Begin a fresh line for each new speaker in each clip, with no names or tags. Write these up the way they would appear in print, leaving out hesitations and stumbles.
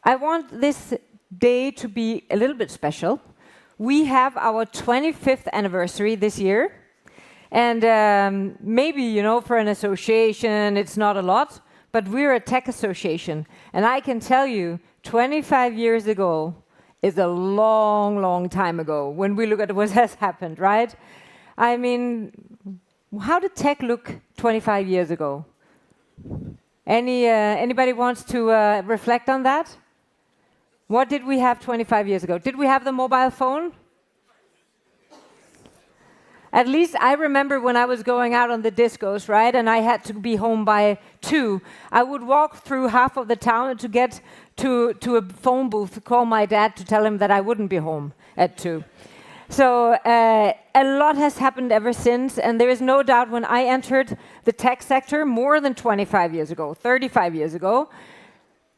I want this day to be a little bit special. We have our 25th anniversary this year. And maybe, you know, for an association, it's not a lot, but we're a tech association. And I can tell you, 25 years ago is a long, long time ago when we look at what has happened, right? I mean, how did tech look 25 years ago? Anybody wants to reflect on that? What did we have 25 years ago? Did we have the mobile phone? At least I remember when I was going out on the discos, right, and I had to be home by 2. I would walk through half of the town to get to a phone booth to call my dad to tell him that I wouldn't be home at 2. So a lot has happened ever since, and there is no doubt when I entered the tech sector more than 25 years ago, 35 years ago,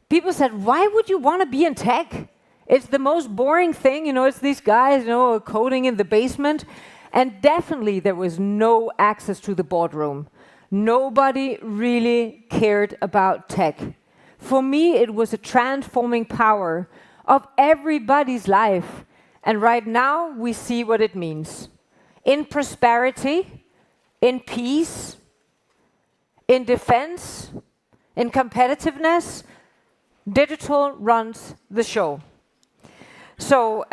people said, why would you want to be in tech? It's the most boring thing, you know, it's these guys, you know, coding in the basement. And definitely there was no access to the boardroom. Nobody really cared about tech. For me, it was a transforming power of everybody's life. And right now, we see what it means. In prosperity, in peace, in defense, in competitiveness, digital runs the show. So,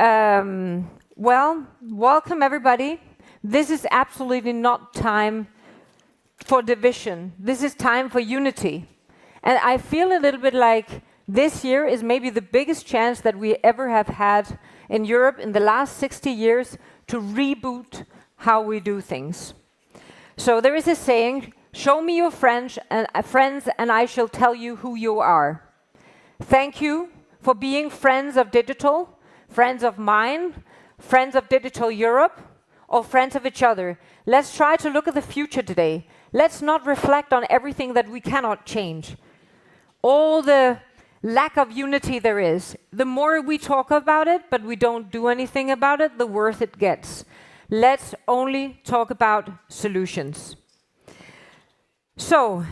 well, welcome everybody. This is absolutely not time for division. This is time for unity. And I feel a little bit like this year is maybe the biggest chance that we ever have had in Europe in the last 60 years to reboot how we do things. So there is a saying, show me your friends and I shall tell you who you are. Thank you for being friends of digital, friends of mine, friends of Digital Europe, or friends of each other. Let's try to look at the future today. Let's not reflect on everything that we cannot change. All the lack of unity there is. The more we talk about it, but we don't do anything about it, the worse it gets. Let's only talk about solutions. So,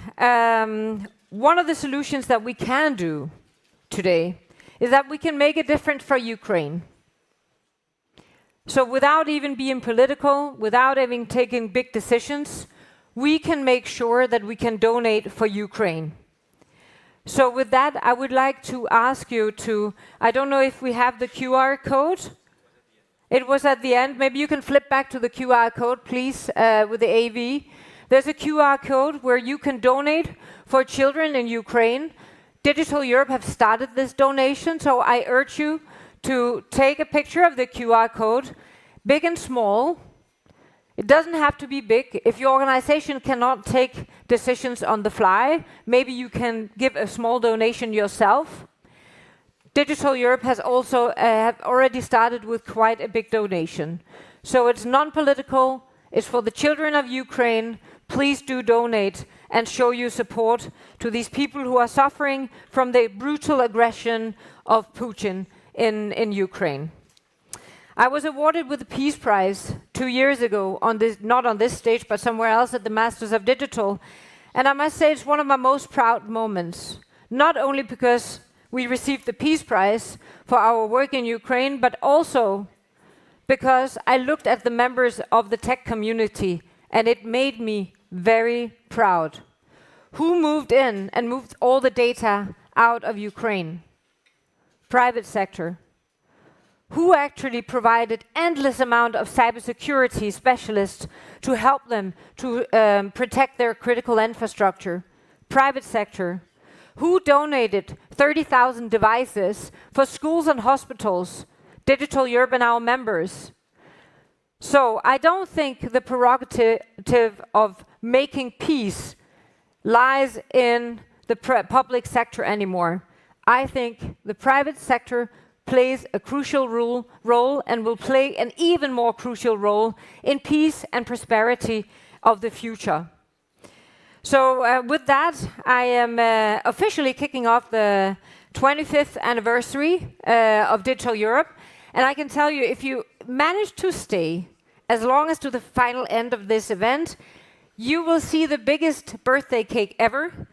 one of the solutions that we can do today is that we can make a difference for Ukraine. So without even being political, without even taking big decisions, we can make sure that we can donate for Ukraine. So with that, I would like to ask you to, I don't know if we have the QR code. It was at the end. Maybe you can flip back to the QR code, please, with the AV. There's a QR code where you can donate for children in Ukraine. Digital Europe have started this donation, so I urge you to take a picture of the QR code, big and small. It doesn't have to be big. If your organization cannot take decisions on the fly, maybe you can give a small donation yourself. Digital Europe has also have already started with quite a big donation. So it's non-political, it's for the children of Ukraine. Please do donate and show your support to these people who are suffering from the brutal aggression of Putin in Ukraine. I was awarded with the Peace Prize 2 years ago, not on this stage, but somewhere else at the Masters of Digital. And I must say it's one of my most proud moments, not only because we received the Peace Prize for our work in Ukraine, but also because I looked at the members of the tech community and it made me very proud. Who moved in and moved all the data out of Ukraine? Private sector. Who actually provided endless amount of cybersecurity specialists to help them to protect their critical infrastructure? Private sector. Who donated 30,000 devices for schools and hospitals? Digital Europe and our members. So I don't think the prerogative of making peace lies in the public sector anymore. I think the private sector plays a crucial role and will play an even more crucial role in peace and prosperity of the future. So with that, I am officially kicking off the 25th anniversary of Digital Europe. And I can tell you, if you manage to stay as long as to the final end of this event, you will see the biggest birthday cake ever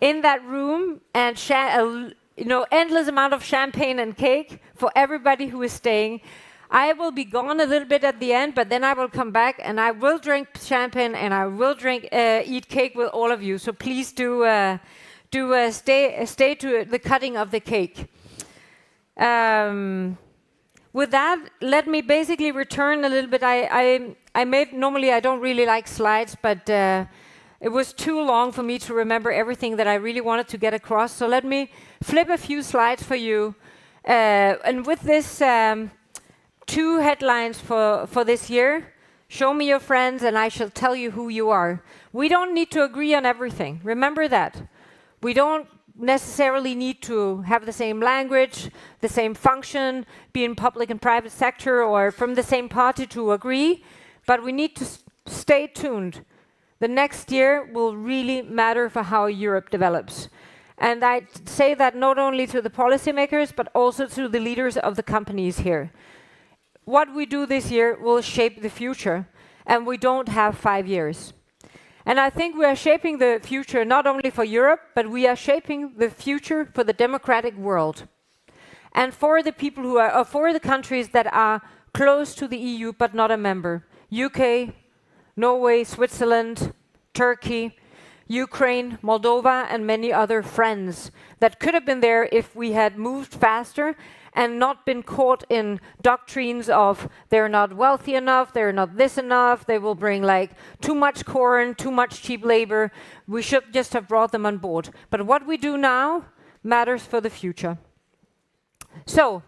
in that room and share endless amount of champagne and cake for everybody who is staying. I will be gone a little bit at the end, but then I will come back and I will drink champagne and I will eat cake with all of you. So please do stay to the cutting of the cake. With that, let me basically return a little bit. Normally I don't really like slides, but it was too long for me to remember everything that I really wanted to get across. So let me flip a few slides for you. And with this, 2 headlines for this year. Show me your friends and I shall tell you who you are. We don't need to agree on everything. Remember that. We don't necessarily need to have the same language, the same function, be in public and private sector or from the same party to agree, but we need to stay tuned. The next year will really matter for how Europe develops. And I say that not only to the policymakers, but also to the leaders of the companies here. What we do this year will shape the future, and we don't have 5 years. And I think we are shaping the future not only for Europe, but we are shaping the future for the democratic world. And for the people who are, for the countries that are close to the EU but not a member. UK, Norway, Switzerland, Turkey, Ukraine, Moldova, and many other friends that could have been there if we had moved faster and not been caught in doctrines of they're not wealthy enough, they're not this enough, they will bring too much corn, too much cheap labor. We should just have brought them on board. But what we do now matters for the future. So,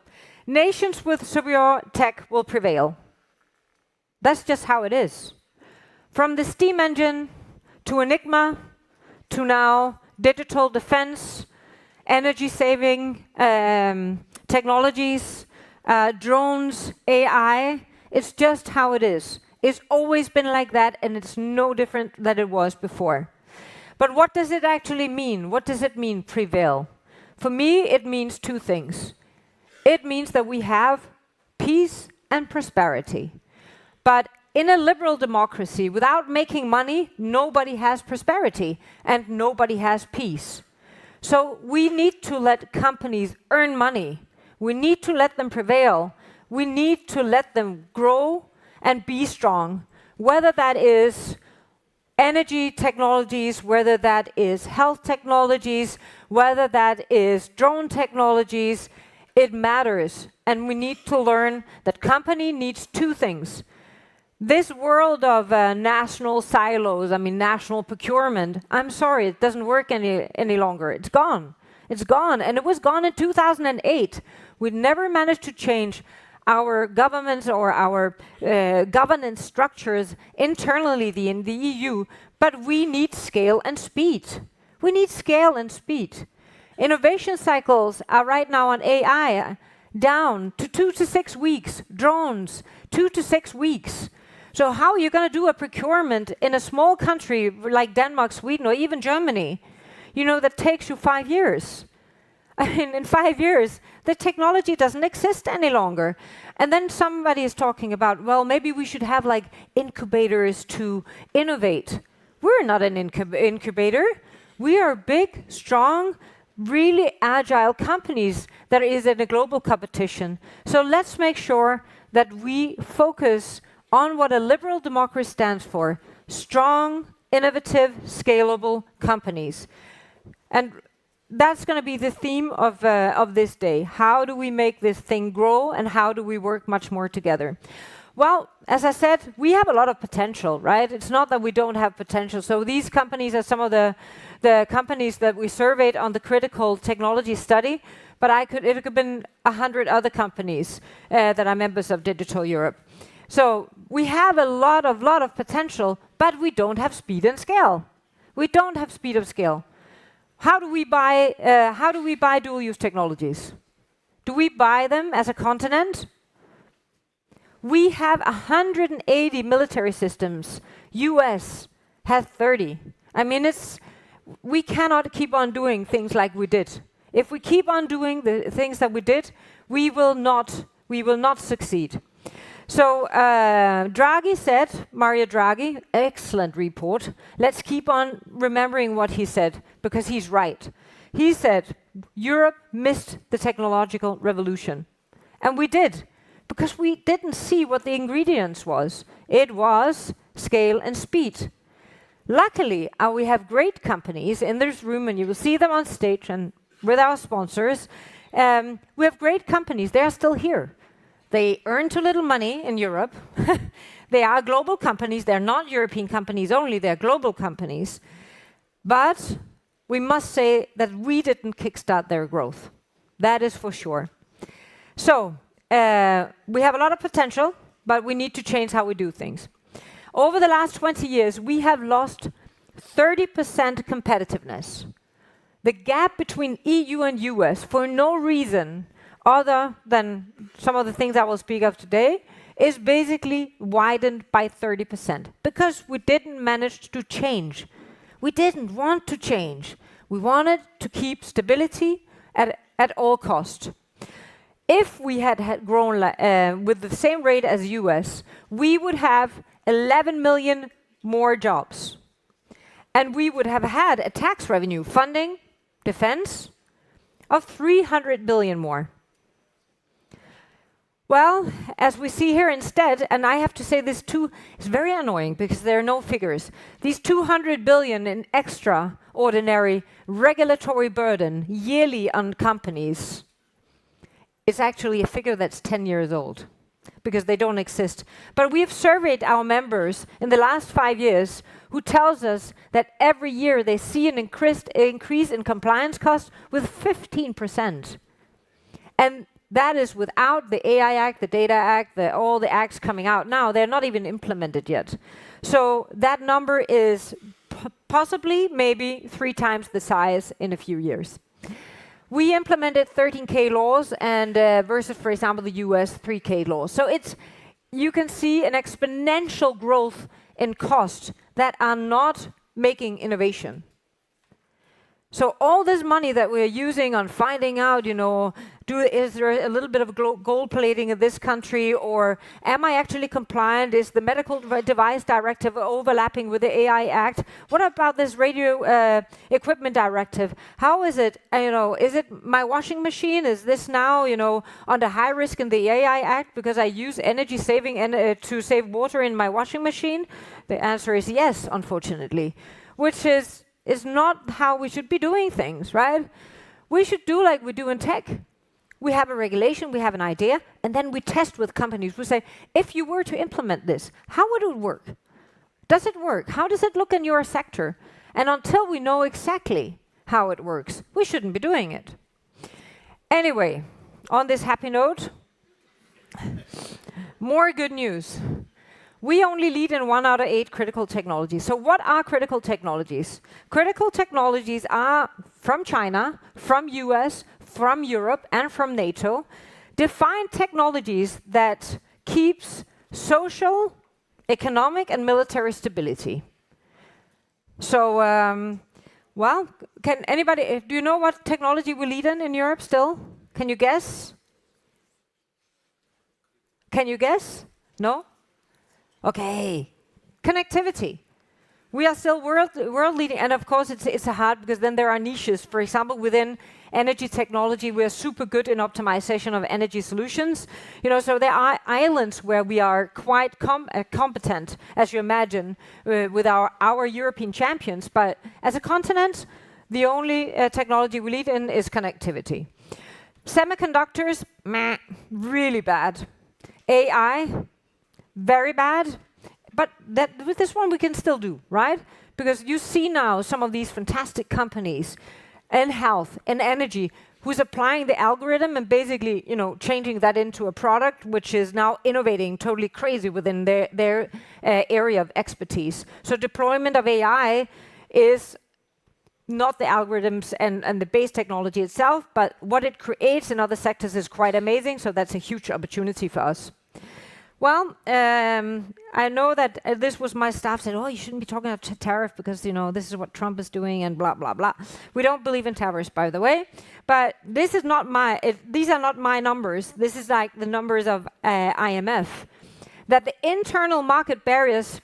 nations with superior tech will prevail. That's just how it is. From the steam engine to Enigma to now digital defense, energy-saving technologies, drones, AI. It's just how it is. It's always been like that, and it's no different than it was before. But what does it actually mean? What does it mean, prevail? For me, it means 2 things. It means that we have peace and prosperity. But in a liberal democracy, without making money, nobody has prosperity, and nobody has peace. So we need to let companies earn money. We need to let them prevail. We need to let them grow and be strong. Whether that is energy technologies, whether that is health technologies, whether that is drone technologies, it matters. And we need to learn that company needs 2 things. This world of national silos, national procurement, I'm sorry, it doesn't work any longer. It's gone. It's gone. And it was gone in 2008. We never managed to change our governments or our governance structures internally in the EU, but we need scale and speed. We need scale and speed. Innovation cycles are right now on AI down to 2 to 6 weeks. Drones, 2 to 6 weeks. So how are you going to do a procurement in a small country like Denmark, Sweden, or even Germany, that takes you 5 years? In 5 years, the technology doesn't exist any longer. And then somebody is talking about, well, maybe we should have incubators to innovate. We're not an incubator. We are big, strong, really agile companies that is in a global competition. So let's make sure that we focus on what a liberal democracy stands for: strong, innovative, scalable companies. And that's going to be the theme of this day. How do we make this thing grow, and how do we work much more together? Well, as I said, we have a lot of potential, right? It's not that we don't have potential. So these companies are some of the companies that we surveyed on the critical technology study, but it could have been 100 other companies that are members of Digital Europe. So we have a lot of potential, but we don't have speed and scale. We don't have speed of scale. How do we buy dual-use technologies? Do we buy them as a continent? We have 180 military systems. US has 30. We cannot keep on doing things like we did. If we keep on doing the things that we did, we will not succeed. So Draghi said, Mario Draghi, excellent report. Let's keep on remembering what he said, because he's right. He said, Europe missed the technological revolution. And we did, because we didn't see what the ingredients was. It was scale and speed. Luckily, we have great companies in this room, and you will see them on stage and with our sponsors. We have great companies. They are still here. They earn too little money in Europe. They are global companies. They're not European companies only. They're global companies. But we must say that we didn't kickstart their growth. That is for sure. So we have a lot of potential, but we need to change how we do things. Over the last 20 years, we have lost 30% competitiveness. The gap between EU and US, for no reason other than some of the things I will speak of today, is basically widened by 30% because we didn't manage to change. We didn't want to change. We wanted to keep stability at all cost. If we had grown with the same rate as US, we would have 11 million more jobs. And we would have had a tax revenue funding defense of 300 billion more. Well, as we see here instead, and I have to say this too, is very annoying because there are no figures. These 200 billion in extraordinary regulatory burden yearly on companies is actually a figure that's 10 years old because they don't exist. But we have surveyed our members in the last 5 years who tells us that every year they see an increase in compliance costs with 15%. And that is without the AI Act, the Data Act, all the acts coming out now. They're not even implemented yet. So that number is possibly maybe 3 times the size in a few years. We implemented 13K laws and versus, for example, the US 3K laws. So you can see an exponential growth in costs that are not making innovation. So all this money that we're using on finding out, is there a little bit of gold plating in this country, or am I actually compliant? Is the medical device directive overlapping with the AI Act? What about this radio equipment directive? How is it? Is it my washing machine? Is this now, under high risk in the AI Act because I use energy saving to save water in my washing machine? The answer is yes, unfortunately, which is not how we should be doing things, right? We should do like we do in tech. We have a regulation, we have an idea, and then we test with companies. We say, if you were to implement this, how would it work? Does it work? How does it look in your sector? And until we know exactly how it works, we shouldn't be doing it. Anyway, on this happy note, more good news. We only lead in 1 out of 8 critical technologies. So what are critical technologies? Critical technologies are from China, from US, from Europe, and from NATO, defined technologies that keeps social, economic, and military stability. So, can anybody, do you know what technology we lead in Europe still? Can you guess? Can you guess? No? Okay, connectivity. We are still world leading, and of course it's hard because then there are niches. For example, within energy technology, we are super good in optimization of energy solutions. So there are islands where we are quite competent, as you imagine, with our European champions. But as a continent, the only technology we lead in is connectivity. Semiconductors, really bad. AI, very bad, but with this one we can still do, right? Because you see now some of these fantastic companies in health and energy who's applying the algorithm and basically, changing that into a product which is now innovating totally crazy within their area of expertise. So deployment of AI is not the algorithms and the base technology itself, but what it creates in other sectors is quite amazing, so that's a huge opportunity for us. Well, I know that this was my staff said, you shouldn't be talking about tariff because, this is what Trump is doing and blah, blah, blah. We don't believe in tariffs, by the way. But this is not these are not my numbers. This is like the numbers of IMF. That the internal market barriers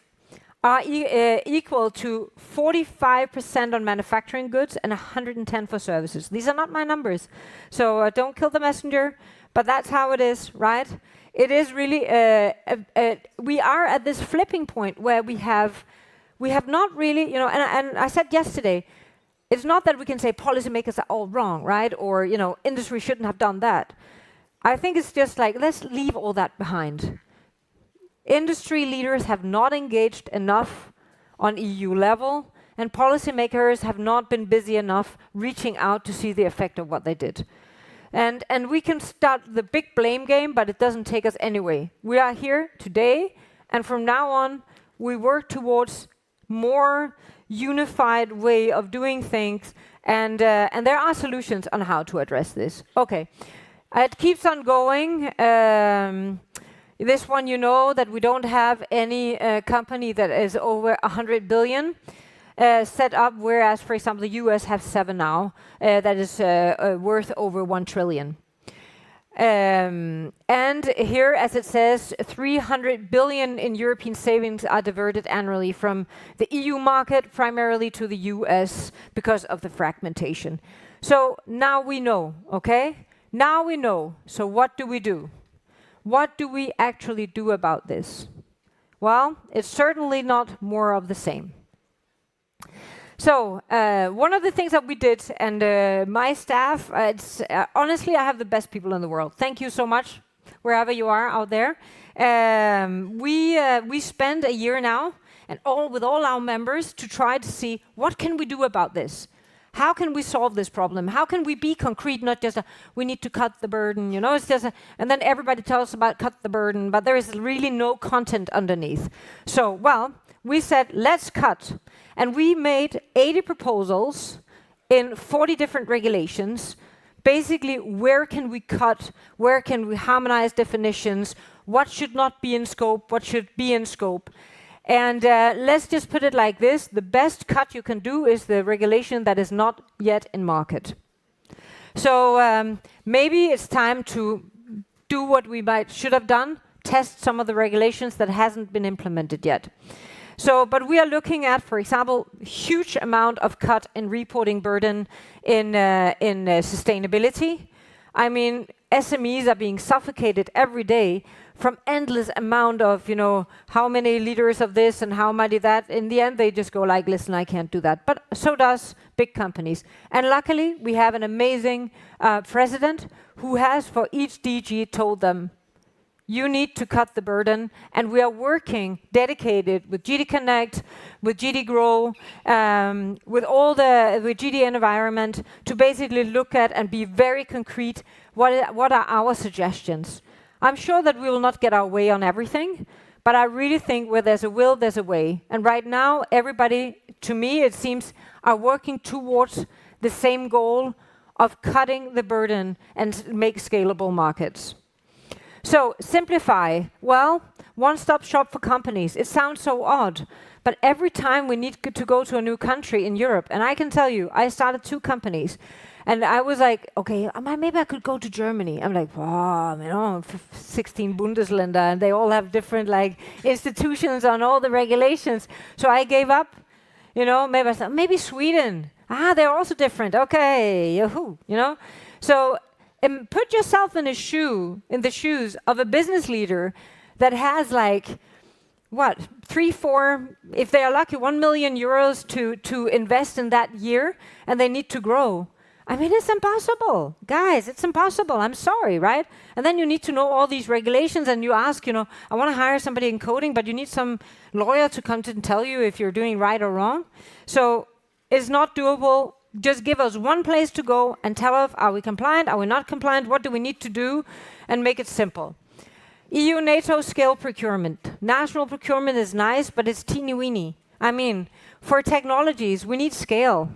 are equal to 45% on manufacturing goods and 110 for services. These are not my numbers, so don't kill the messenger, but that's how it is, right? It is really, we are at this flipping point where we have not really, and I said yesterday, it's not that we can say policymakers are all wrong, right? Or, industry shouldn't have done that. I think it's just like, let's leave all that behind. Industry leaders have not engaged enough on EU level, and policymakers have not been busy enough reaching out to see the effect of what they did. And we can start the big blame game, but it doesn't take us anyway. We are here today, and from now on, we work towards more unified way of doing things, and there are solutions on how to address this. Okay, it keeps on going. This one, that we don't have any company that is over 100 billion set up, whereas, for example, the US have 7 now that is worth over 1 trillion. And here, as it says, 300 billion in European savings are diverted annually from the EU market, primarily to the US, because of the fragmentation. So now we know, okay? Now we know. So what do we do? What do we actually do about this? Well, it's certainly not more of the same. So one of the things that we did, and my staff, honestly, I have the best people in the world. Thank you so much, wherever you are out there. We spend a year now, and with all our members, to try to see what can we do about this. How can we solve this problem? How can we be concrete, not just we need to cut the burden, it's just and then everybody tells us about cut the burden, but there is really no content underneath. So, we said, let's cut. And we made 80 proposals in 40 different regulations. Basically, where can we cut? Where can we harmonize definitions? What should not be in scope? What should be in scope? And let's just put it like this. The best cut you can do is the regulation that is not yet in market. So maybe it's time to do what we should have done, test some of the regulations that hasn't been implemented yet. So, but we are looking at, for example, huge amount of cut in reporting burden in sustainability. I mean, SMEs are being suffocated every day from endless amount of, how many liters of this and how many that. In the end, they just go like, listen, I can't do that. But so does big companies. And luckily, we have an amazing president who has, for each DG, told them, you need to cut the burden, and we are working dedicated with GD Connect, with GD Grow, with GD Environment to basically look at and be very concrete. What are our suggestions? I'm sure that we will not get our way on everything, but I really think where there's a will, there's a way. And right now, everybody, to me, it seems, are working towards the same goal of cutting the burden and make scalable markets. So, simplify. Well, one-stop shop for companies. It sounds so odd, but every time we need to go to a new country in Europe, and I can tell you, I started 2 companies, and I was like, okay, maybe I could go to Germany. I'm like, wow, 16 Bundesländer, and they all have different institutions on all the regulations. So I gave up. Maybe I thought, maybe Sweden. They're also different. Okay, yahoo, So. Put yourself in the shoes of a business leader that has 3, 4, if they are lucky, 1 million euros to invest in that year, and they need to grow. I mean, it's impossible. Guys, it's impossible. I'm sorry, right? And then you need to know all these regulations, and you ask, I want to hire somebody in coding, but you need some lawyer to come to and tell you if you're doing right or wrong. So it's not doable. Just give us one place to go and tell us, are we compliant, are we not compliant, what do we need to do, and make it simple. EU, NATO scale procurement. National procurement is nice, but it's teeny-weeny. I mean, for technologies, we need scale.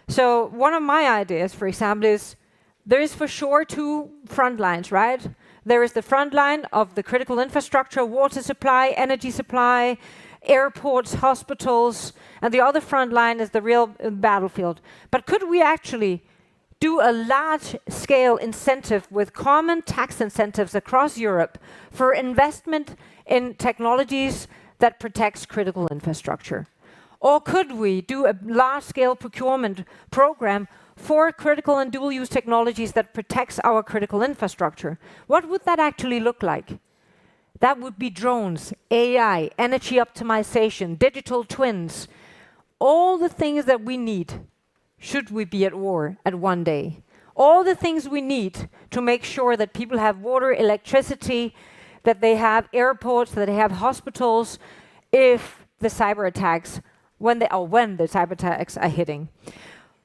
So one of my ideas, for example, is there is for sure 2 front lines, right? There is the front line of the critical infrastructure, water supply, energy supply, airports, hospitals, and the other front line is the real battlefield. But could we actually do a large-scale incentive with common tax incentives across Europe for investment in technologies that protects critical infrastructure? Or could we do a large-scale procurement program for critical and dual-use technologies that protects our critical infrastructure? What would that actually look like? That would be drones, AI, energy optimization, digital twins, all the things that we need should we be at war at one day. All the things we need to make sure that people have water, electricity, that they have airports, that they have hospitals, if the cyber attacks, when the cyber attacks are hitting.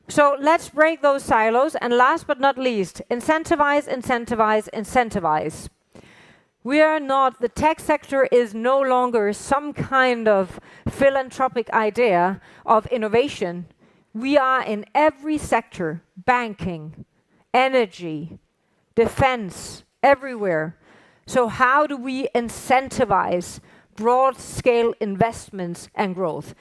So let's break those silos, and last but not least, incentivize, incentivize, incentivize. The tech sector is no longer some kind of philanthropic idea of innovation. We are in every sector, banking, energy, defense, everywhere. So how do we incentivize broad-scale investments and growth?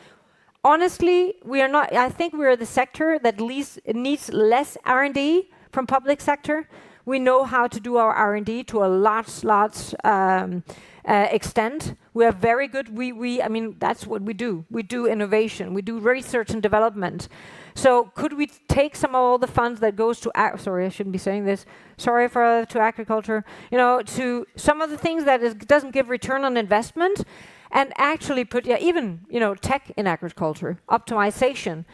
Honestly, I think we're the sector that needs less R&D from public sector. We know how to do our R&D to a large extent. We are very good. I mean, that's what we do. We do innovation. We do research and development. So could we take some of all the funds that goes to, sorry, I shouldn't be saying this. Sorry to agriculture. To some of the things that doesn't give return on investment, and actually put, even, tech in agriculture, optimization,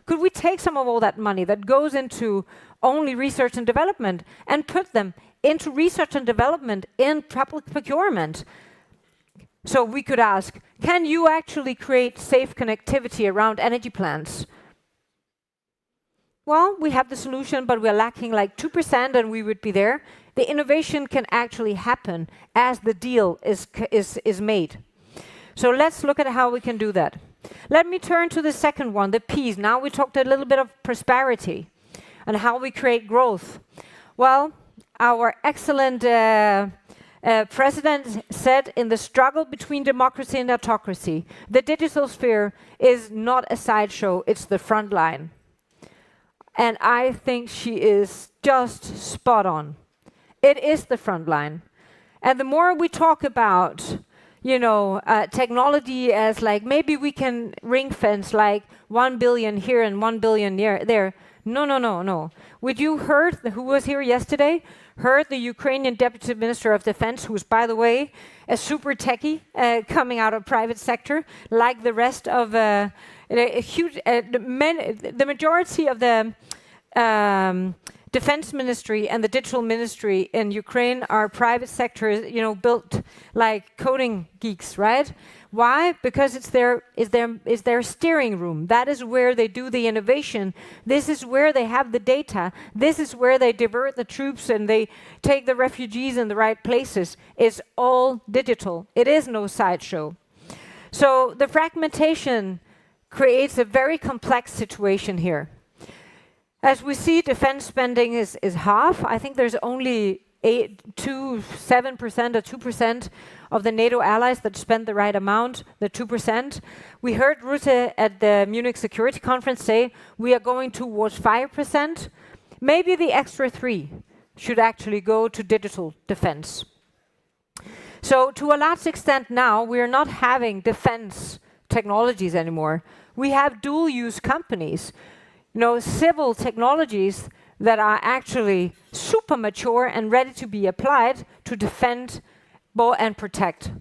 Could we take some of all that money that goes into only research and development and put them into research and development in public procurement? So we could ask, can you actually create safe connectivity around energy plants? Well, we have the solution, but we're lacking like 2% and we would be there. The innovation can actually happen as the deal is made. So let's look at how we can do that. Let me turn to the second one, the P's. Now we talked a little bit of prosperity and how we create growth. Well, our excellent president said, in the struggle between democracy and autocracy, the digital sphere is not a sideshow, it's the front line. And I think she is just spot on. It is the front line. And the more we talk about technology as like, maybe we can ring fence like 1 billion here and 1 billion there. No. Would you heard, who was here yesterday, heard the Ukrainian Deputy Minister of Defense, who's, by the way, a super techie coming out of private sector, like the rest of the majority of the defense ministry and the digital ministry in Ukraine are private sectors, built like coding geeks, right? Why? Because it's their steering room. That is where they do the innovation. This is where they have the data. This is where they divert the troops and they take the refugees in the right places. It's all digital. It is no sideshow. So the fragmentation creates a very complex situation here. As we see, defense spending is half. I think there's only 7% or 2% of the NATO allies that spend the right amount, the 2%. We heard Rutte at the Munich Security Conference say we are going towards 5%. Maybe the extra 3% should actually go to digital defense. So to a large extent now, we are not having defense technologies anymore. We have dual-use companies. Civil technologies that are actually super mature and ready to be applied to defend and protect.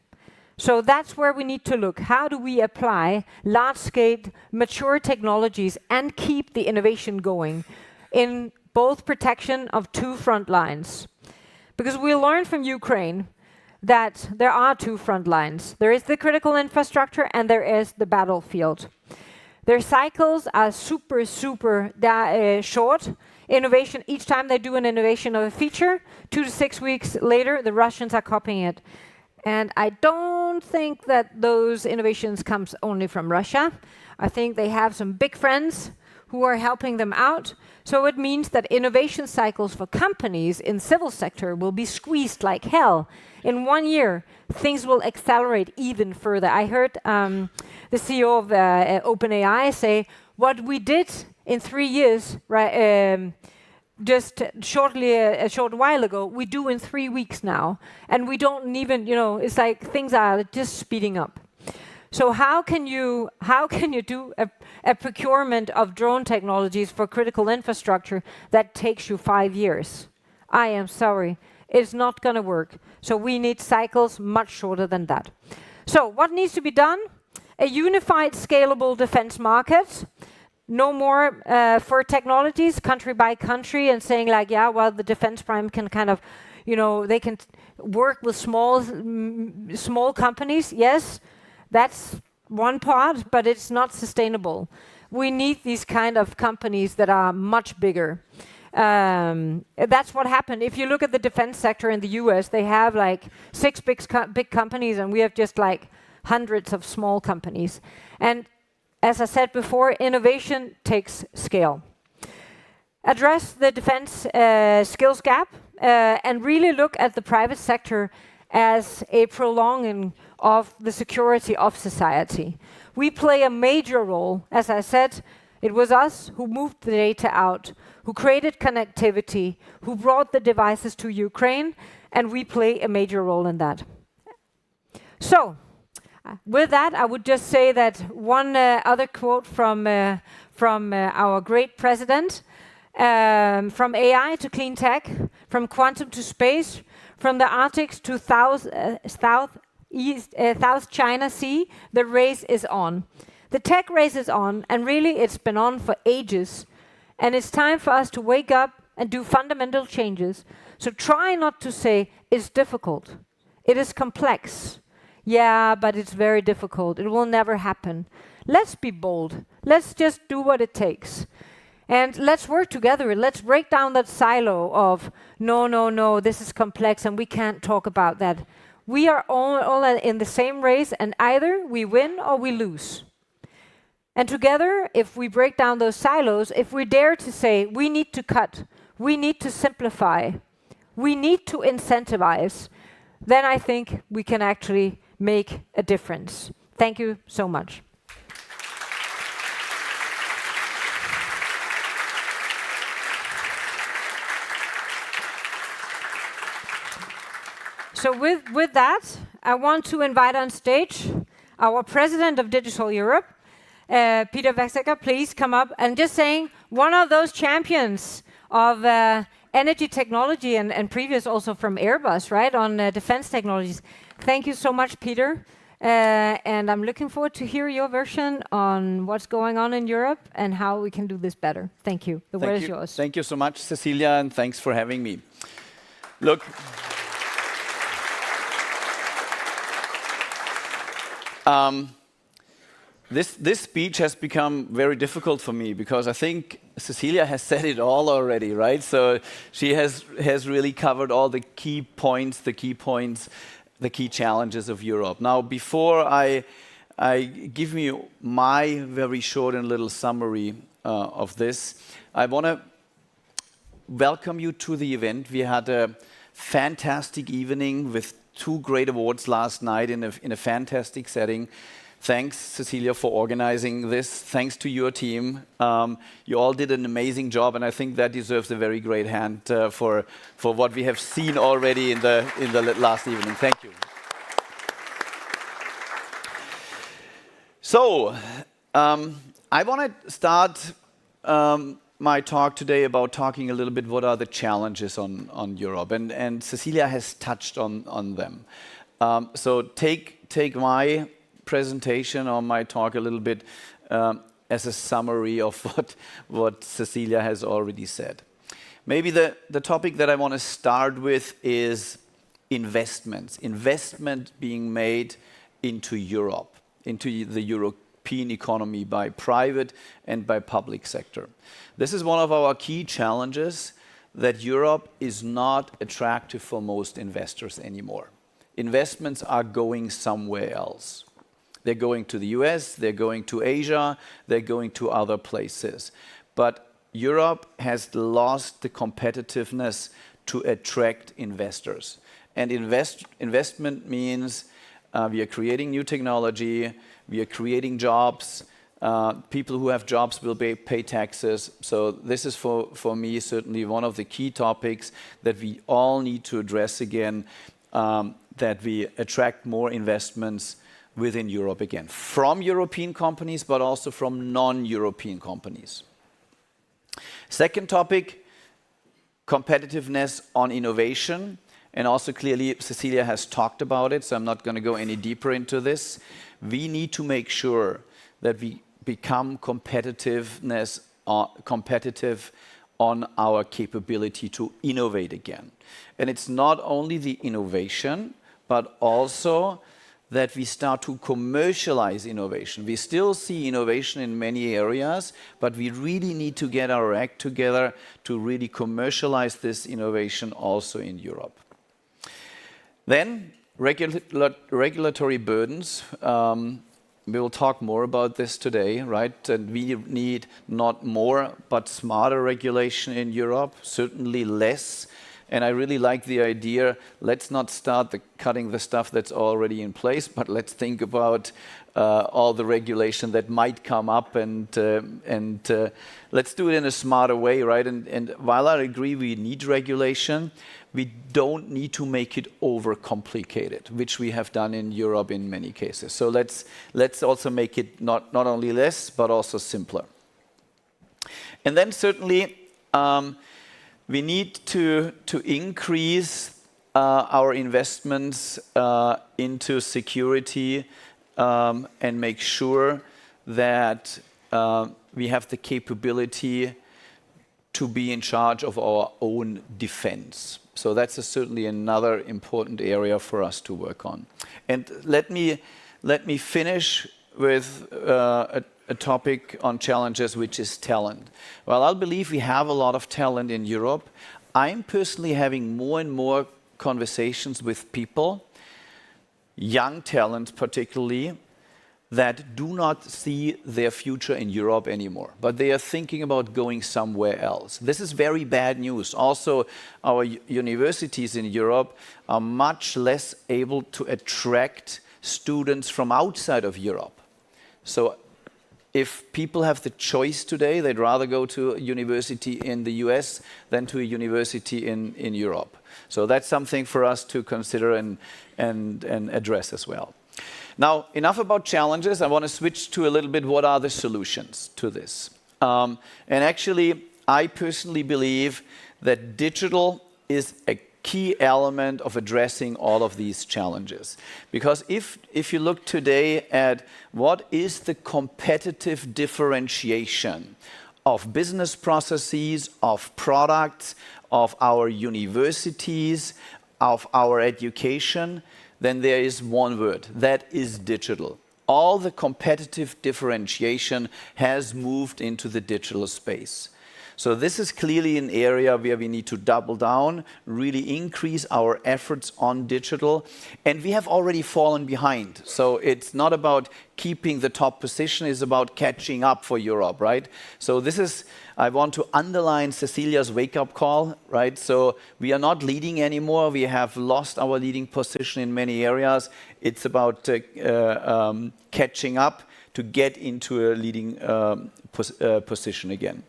So that's where we need to look. How do we apply large-scale mature technologies and keep the innovation going in both protection of two front lines? Because we learned from Ukraine that there are two front lines. There is the critical infrastructure and there is the battlefield. Their cycles are super short. Innovation, each time they do an innovation of a feature, 2 to 6 weeks later, the Russians are copying it. And I don't think that those innovations comes only from Russia. I think they have some big friends who are helping them out. So it means that innovation cycles for companies in civil sector will be squeezed like hell. In 1 year, things will accelerate even further. I heard the CEO of OpenAI say, what we did in 3 years, right, just a short while ago, we do in 3 weeks now. And we don't even, it's like things are just speeding up. So how can you do a procurement of drone technologies for critical infrastructure that takes you 5 years? I am sorry, it's not going to work. So we need cycles much shorter than that. So what needs to be done? A unified, scalable defense market. No more for technologies, country by country, and saying like, yeah, well, the defense prime can kind of, they can work with small companies. Yes, that's one part, but it's not sustainable. We need these kind of companies that are much bigger. That's what happened. If you look at the defense sector in the US, they have like 6 big companies, and we have just like hundreds of small companies. And as I said before, innovation takes scale. Address the defense skills gap and really look at the private sector as a prolonging of the security of society. We play a major role. As I said, it was us who moved the data out, who created connectivity, who brought the devices to Ukraine, and we play a major role in that. So, with that, I would just say that one other quote from our great president, from AI to clean tech, from quantum to space, from the Arctic to South China Sea, the race is on. The tech race is on, and really it's been on for ages. And it's time for us to wake up and do fundamental changes. So try not to say it's difficult. It is complex. Yeah, but it's very difficult. It will never happen. Let's be bold. Let's just do what it takes. And let's work together. Let's break down that silo of, no, this is complex and we can't talk about that. We are all in the same race, and either we win or we lose. And together, if we break down those silos, if we dare to say, we need to cut, we need to simplify, we need to incentivize, then I think we can actually make a difference. Thank you so much. So with that, I want to invite on stage our president of Digital Europe, Peter Weizsäcker. Please come up and just saying, one of those champions of energy technology and previous also from Airbus, right, on defense technologies. Thank you so much, Peter. And I'm looking forward to hear your version on what's going on in Europe and how we can do this better. Thank you. The word is yours.
Thank you so much, Cecilia, and thanks for having me. Look, this speech has become very difficult for me because I think Cecilia has said it all already, right? So she has really covered all the key points, the key challenges of Europe. Now, before I give you my very short and little summary of this, I want to welcome you to the event. We had a fantastic evening with 2 great awards last night in a fantastic setting. Thanks, Cecilia, for organizing this. Thanks to your team. You all did an amazing job, and I think that deserves a very great hand for what we have seen already in the last evening. Thank you. So, I want to start my talk today about talking a little bit what are the challenges on Europe, and Cecilia has touched on them. So take my presentation or my talk a little bit as a summary of what Cecilia has already said. Maybe the topic that I want to start with is investments. Investment being made into Europe, into the European economy by private and by public sector. This is one of our key challenges, that Europe is not attractive for most investors anymore. Investments are going somewhere else. They're going to the US, they're going to Asia, they're going to other places. But Europe has lost the competitiveness to attract investors. And investment means we are creating new technology, we are creating jobs, people who have jobs will pay taxes. So this is for me certainly one of the key topics that we all need to address again, that we attract more investments within Europe again, from European companies, but also from non-European companies. Second topic, competitiveness on innovation. And also clearly, Cecilia has talked about it, so I'm not going to go any deeper into this. We need to make sure that we become competitive on our capability to innovate again. And it's not only the innovation, but also that we start to commercialize innovation. We still see innovation in many areas, but we really need to get our act together to really commercialize this innovation also in Europe. Then, regulatory burdens. We will talk more about this today, right? And we need not more, but smarter regulation in Europe, certainly less. And I really like the idea, let's not start cutting the stuff that's already in place, but let's think about all the regulation that might come up and let's do it in a smarter way, right? And while I agree we need regulation, we don't need to make it overcomplicated, which we have done in Europe in many cases. So let's also make it not only less, but also simpler. And then certainly, we need to increase our investments into security and make sure that we have the capability to be in charge of our own defense. So that's certainly another important area for us to work on. And let me finish with a topic on challenges, which is talent. Well, I believe we have a lot of talent in Europe. I'm personally having more and more conversations with people, young talent particularly, that do not see their future in Europe anymore, but they are thinking about going somewhere else. This is very bad news. Also, our universities in Europe are much less able to attract students from outside of Europe. So if people have the choice today, they'd rather go to a university in the US than to a university in Europe. So that's something for us to consider and address as well. Now, enough about challenges. I want to switch to a little bit what are the solutions to this. And actually, I personally believe that digital is a key element of addressing all of these challenges. Because if you look today at what is the competitive differentiation of business processes, of products, of our universities, of our education, then there is one word, that is digital. All the competitive differentiation has moved into the digital space. So this is clearly an area where we need to double down, really increase our efforts on digital. And we have already fallen behind. So it's not about keeping the top position, it's about catching up for Europe, right? So this is, I want to underline Cecilia's wake-up call, right? So we are not leading anymore. We have lost our leading position in many areas. It's about catching up to get into a leading position again.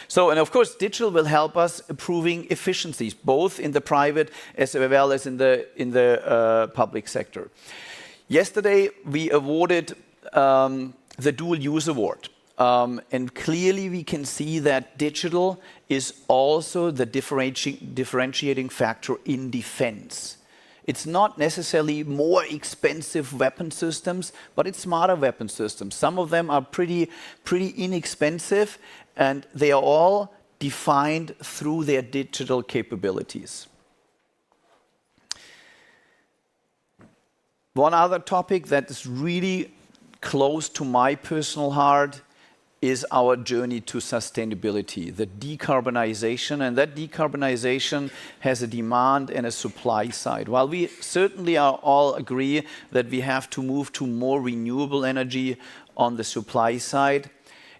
So, and of course, digital will help us improving efficiencies, both in the private as well as in the public sector. Yesterday, we awarded the Dual Use Award. And clearly, we can see that digital is also the differentiating factor in defense. It's not necessarily more expensive weapon systems, but it's smarter weapon systems. Some of them are pretty inexpensive, and they are all defined through their digital capabilities. One other topic that is really close to my personal heart is our journey to sustainability, the decarbonization, and that decarbonization has a demand and a supply side. While we certainly all agree that we have to move to more renewable energy on the supply side,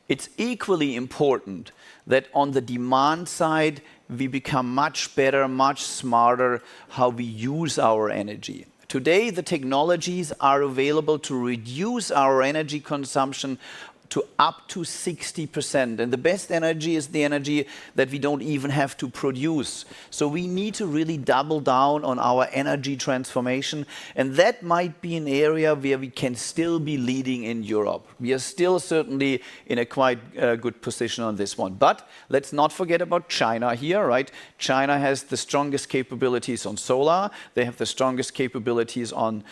it's equally important that on the demand side, we become much better, much smarter how we use our energy. Today, the technologies are available to reduce our energy consumption to up to 60%. And the best energy is the energy that we don't even have to produce. So we need to really double down on our energy transformation. And that might be an area where we can still be leading in Europe. We are still certainly in a quite good position on this one. But let's not forget about China here, right? China has the strongest capabilities on solar. They have the strongest capabilities on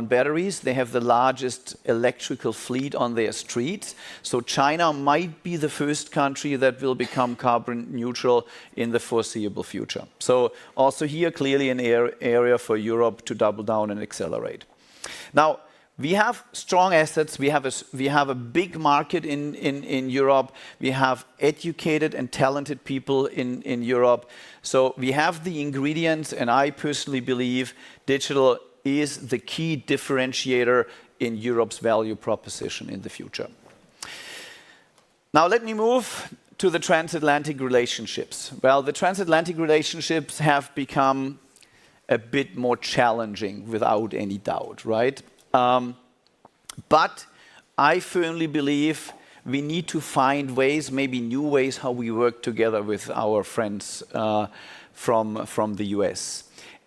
batteries. They have the largest electrical fleet on their streets. So China might be the first country that will become carbon neutral in the foreseeable future. So also here, clearly an area for Europe to double down and accelerate. Now, we have strong assets. We have a big market in Europe. We have educated and talented people in Europe. So we have the ingredients, and I personally believe digital is the key differentiator in Europe's value proposition in the future. Now let me move to the transatlantic relationships. Well, the transatlantic relationships have become a bit more challenging without any doubt, right? But I firmly believe we need to find ways, maybe new ways, how we work together with our friends from the US.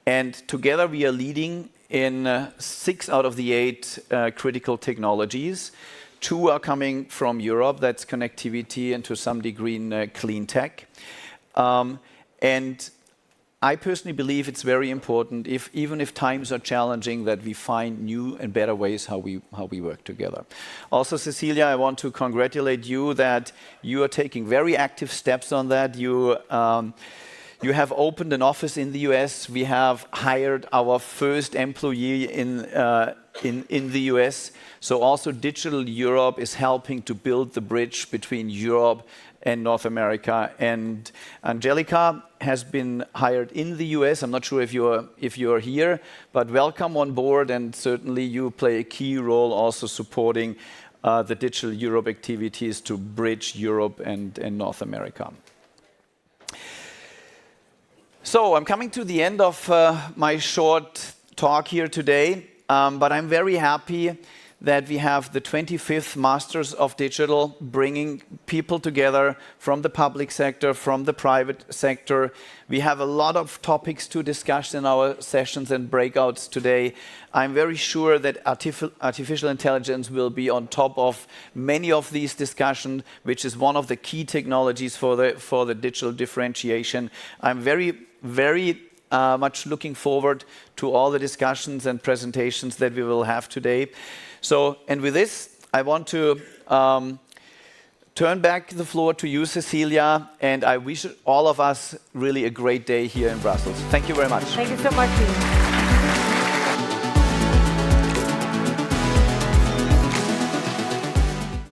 And together we are leading in 6 out of the 8 critical technologies. 2 are coming from Europe, that's connectivity and to some degree in clean tech. And I personally believe it's very important, even if times are challenging, that we find new and better ways how we work together. Also, Cecilia, I want to congratulate you that you are taking very active steps on that. You have opened an office in the US. We have hired our first employee in the US. So also Digital Europe is helping to build the bridge between Europe and North America. And Angelica has been hired in the US. I'm not sure if you're here, but welcome on board. And certainly you play a key role also supporting the Digital Europe activities to bridge Europe and North America. So I'm coming to the end of my short talk here today, but I'm very happy that we have the 25th Masters of Digital, bringing people together from the public sector, from the private sector. We have a lot of topics to discuss in our sessions and breakouts today. I'm very sure that artificial intelligence will be on top of many of these discussions, which is one of the key technologies for the digital differentiation. I'm very much looking forward to all the discussions and presentations that we will have today. So, and with this, I want to turn back the floor to you, Cecilia, and I wish all of us really a great day here in Brussels. Thank you very much.
Thank you so much.